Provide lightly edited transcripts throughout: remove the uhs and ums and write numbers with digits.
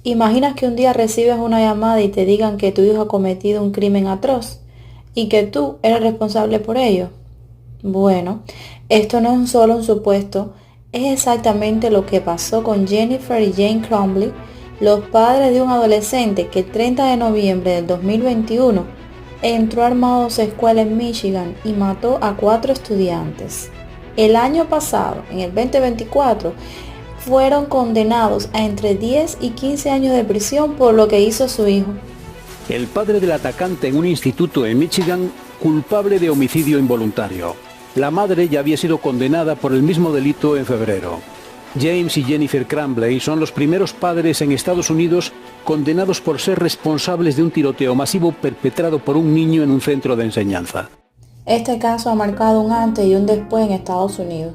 ¿Imaginas que un día recibes una llamada y te digan que tu hijo ha cometido un crimen atroz y que tú eres responsable por ello? Bueno, esto no es solo un supuesto, es exactamente lo que pasó con Jennifer y Jane Crumbley, los padres de un adolescente que el 30 de noviembre del 2021 entró armado a su escuela en Michigan y mató a 4 estudiantes. El año pasado, en el 2024, fueron condenados a entre 10 y 15 años de prisión por lo que hizo su hijo. El padre del atacante en un instituto en Michigan, culpable de homicidio involuntario. La madre ya había sido condenada por el mismo delito en febrero. James y Jennifer Crumbley son los primeros padres en Estados Unidos condenados por ser responsables de un tiroteo masivo perpetrado por un niño en un centro de enseñanza. Este caso ha marcado un antes y un después en Estados Unidos.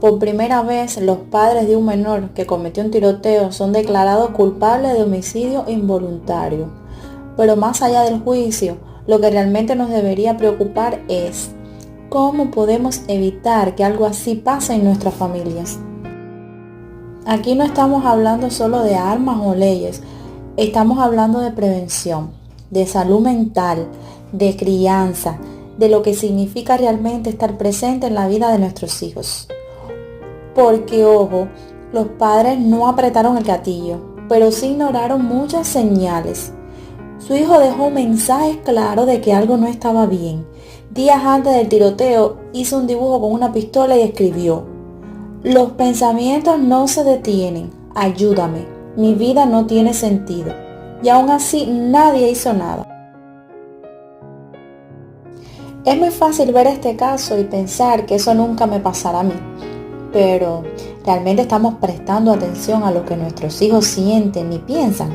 Por primera vez, los padres de un menor que cometió un tiroteo son declarados culpables de homicidio involuntario. Pero más allá del juicio, lo que realmente nos debería preocupar es cómo podemos evitar que algo así pase en nuestras familias. Aquí no estamos hablando solo de armas o leyes, estamos hablando de prevención, de salud mental, de crianza, de lo que significa realmente estar presente en la vida de nuestros hijos. Porque, ojo, los padres no apretaron el gatillo, pero sí ignoraron muchas señales. Su hijo dejó un mensaje claro de que algo no estaba bien. Días antes del tiroteo hizo un dibujo con una pistola y escribió: "Los pensamientos no se detienen, ayúdame, mi vida no tiene sentido". Y aún así nadie hizo nada. Es muy fácil ver este caso y pensar que eso nunca me pasará a mí. Pero, ¿realmente estamos prestando atención a lo que nuestros hijos sienten y piensan?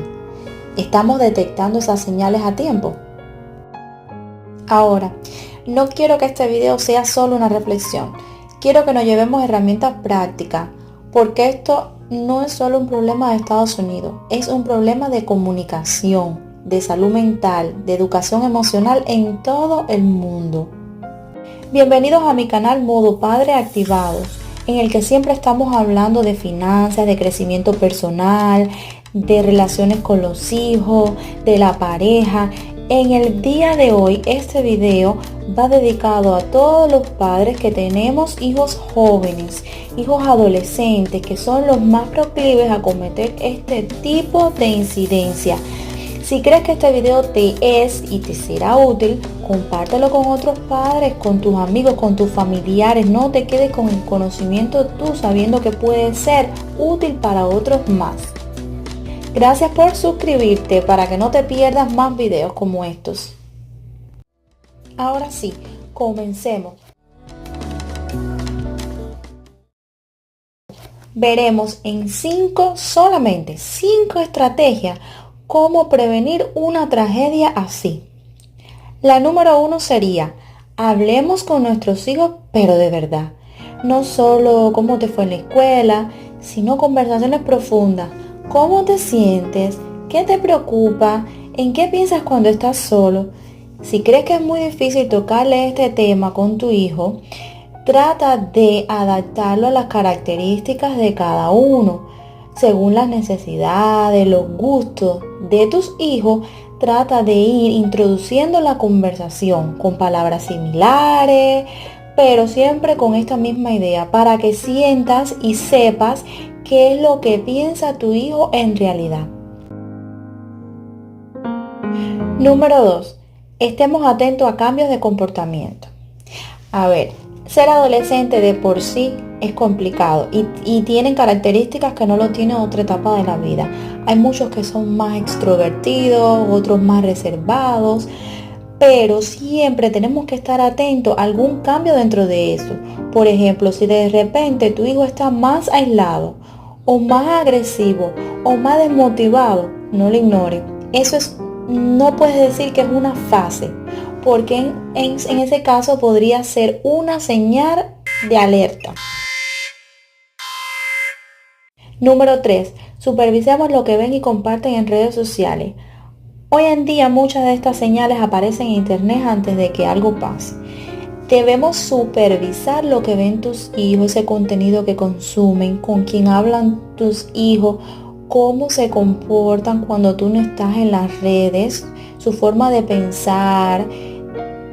¿Estamos detectando esas señales a tiempo? Ahora, no quiero que este video sea solo una reflexión. Quiero que nos llevemos herramientas prácticas, porque esto no es solo un problema de Estados Unidos, es un problema de comunicación, de salud mental, de educación emocional en todo el mundo. Bienvenidos a mi canal Modo Padre Activado, en el que siempre estamos hablando de finanzas, de crecimiento personal, de relaciones con los hijos, de la pareja. En el día de hoy, este video va dedicado a todos los padres que tenemos hijos jóvenes, hijos adolescentes, que son los más proclives a cometer este tipo de incidencia. Si crees que este video te es y te será útil, compártelo con otros padres, con tus amigos, con tus familiares. No te quedes con el conocimiento tú, sabiendo que puede ser útil para otros más. Gracias por suscribirte para que no te pierdas más videos como estos. Ahora sí, comencemos. Veremos en solamente 5 estrategias cómo prevenir una tragedia así. La número 1 sería: hablemos con nuestros hijos, pero de verdad. No solo cómo te fue en la escuela, sino conversaciones profundas. ¿Cómo te sientes? ¿Qué te preocupa? ¿En qué piensas cuando estás solo? Si crees que es muy difícil tocarle este tema con tu hijo, trata de adaptarlo a las características de cada uno. Según las necesidades, los gustos de tus hijos, trata de ir introduciendo la conversación con palabras similares, pero siempre con esta misma idea, para que sientas y sepas qué es lo que piensa tu hijo en realidad. Número 2. Estemos atentos a cambios de comportamiento. A ver, ser adolescente de por sí es complicado y tienen características que no lo tiene otra etapa de la vida. Hay muchos que son más extrovertidos, otros más reservados, pero siempre tenemos que estar atentos a algún cambio dentro de eso. Por ejemplo, si de repente tu hijo está más aislado, o más agresivo, o más desmotivado, no lo ignores. No puedes decir que es una fase, porque en ese caso podría ser una señal de alerta. Número 3. Supervisemos lo que ven y comparten en redes sociales. Hoy en día muchas de estas señales aparecen en internet antes de que algo pase. Debemos supervisar lo que ven tus hijos, ese contenido que consumen, con quién hablan tus hijos, cómo se comportan cuando tú no estás en las redes, su forma de pensar.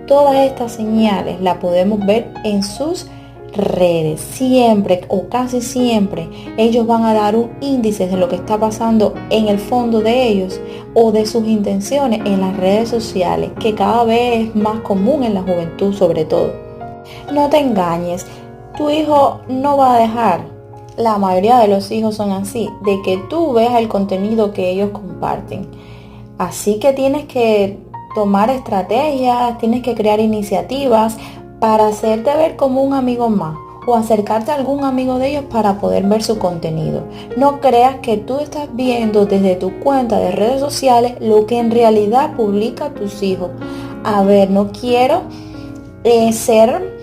Todas estas señales las podemos ver en sus redes. Siempre o casi siempre ellos van a dar un índice de lo que está pasando en el fondo de ellos o de sus intenciones en las redes sociales, que cada vez es más común en la juventud sobre todo. No te engañes, tu hijo no va a dejar, la mayoría de los hijos son así, de que tú veas el contenido que ellos comparten. Así que tienes que tomar estrategias, tienes que crear iniciativas para hacerte ver como un amigo más o acercarte a algún amigo de ellos para poder ver su contenido. No creas que tú estás viendo desde tu cuenta de redes sociales lo que en realidad publica tus hijos. A ver, no quiero ser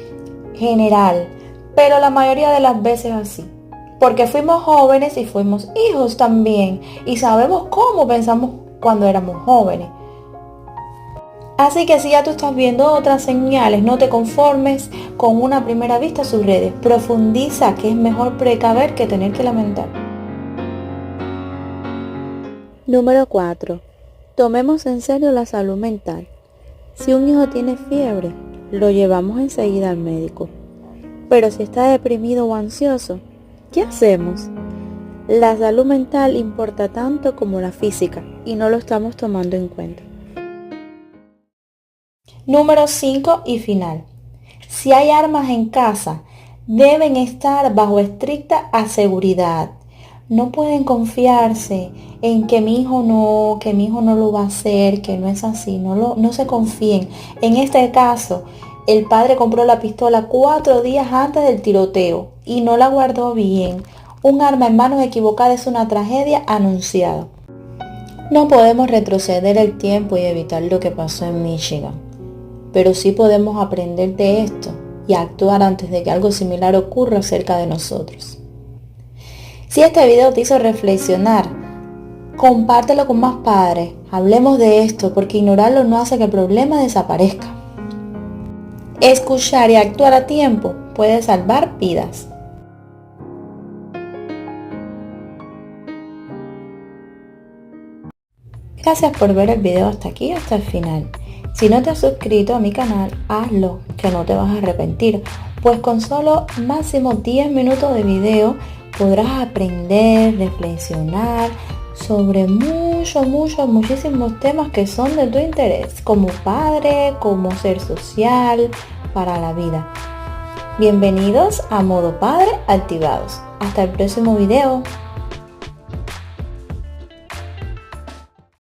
general, pero la mayoría de las veces así. Porque fuimos jóvenes y fuimos hijos también y sabemos cómo pensamos cuando éramos jóvenes. Así que si ya tú estás viendo otras señales, no te conformes con una primera vista a sus redes. Profundiza, que es mejor precaver que tener que lamentar. Número 4. Tomemos en serio la salud mental. Si un hijo tiene fiebre, lo llevamos enseguida al médico. Pero si está deprimido o ansioso, ¿qué hacemos? La salud mental importa tanto como la física y no lo estamos tomando en cuenta. Número 5 y final. Si hay armas en casa, deben estar bajo estricta seguridad. No pueden confiarse en que mi hijo no lo va a hacer, que no es así. No se confíen. En este caso, el padre compró la pistola 4 días antes del tiroteo y no la guardó bien. Un arma en manos equivocadas es una tragedia anunciada. No podemos retroceder el tiempo y evitar lo que pasó en Michigan. Pero sí podemos aprender de esto y actuar antes de que algo similar ocurra cerca de nosotros. Si este video te hizo reflexionar, compártelo con más padres. Hablemos de esto porque ignorarlo no hace que el problema desaparezca. Escuchar y actuar a tiempo puede salvar vidas. Gracias por ver el video hasta aquí, hasta el final. Si no te has suscrito a mi canal, hazlo, que no te vas a arrepentir, pues con solo máximo 10 minutos de video podrás aprender, reflexionar sobre muchísimos temas que son de tu interés, como padre, como ser social, para la vida. Bienvenidos a Modo Padre Activados. Hasta el próximo video.